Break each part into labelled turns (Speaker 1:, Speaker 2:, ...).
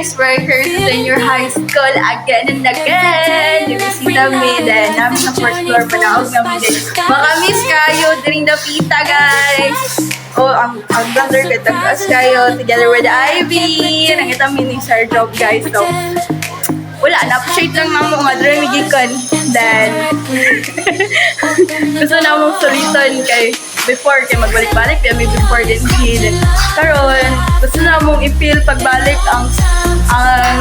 Speaker 1: icebreaker sa senior high school again and again. Nabisita mi, then namin sa fourth floor, panahog namin guys. Makamiss kayo during the pita guys. Oh, ang brother ka, tag-as kayo together with Ivy. Nakita mi ni Sir Job guys. So, wala, na-appreciate lang naman mga dramigikan. Then, gusto na mong sulitan kay before, kay magbalik-balik, kaya may before din feel. Karon, gusto na mong i-feel pagbalik ang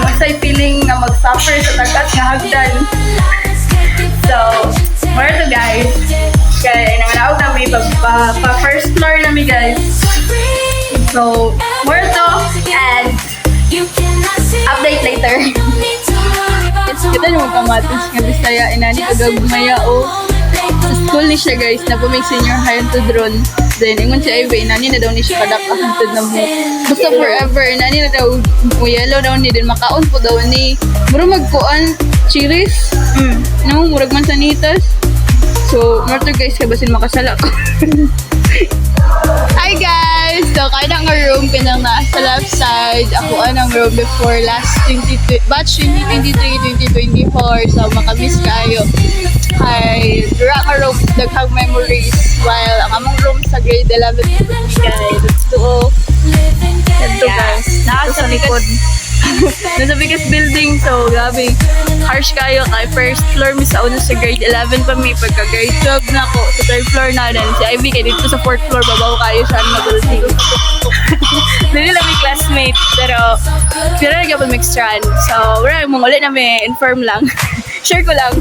Speaker 1: masay feeling na mag-suffer sa tagat nga hagdan. So, more to guys. Kaya nanganawag na may pa-first floor na mi guys. So, more to and update later. Kita nyo kamatis nga Bisaya, inani kagagumaya o sa school ni siya guys, na po may senior high to drone. Then, ingon siya Ivy, inani na daw ni siya kadakahantod na mo. Basta forever, inani na daw, yellow daw ni din, makaon po daw ni. Muro magkuan, chiris, no, murag mansanitas. So, more to guys, kabasin makasala ko. Hi guys! So, kaya na nga room, pinang nasa left side. Ako ang room before last batch 2023-2024. So, makamiss kayo. Hi! Dura nga room, daghang memories. While ang among room sa grade 11 guys. Ito guys. Nasa likod. Nasa biggest building, so grabe harsh kayo kay first floor mi sa una sa grade 11 pa mi, pagka grade 12 na ako sa third floor na din si Ivy kay dito sa fourth floor babaw kayo sa na building. Dili lang mi classmate pero nagapon mixed strand, so wala mong ulit na may inform lang. Share ko lang.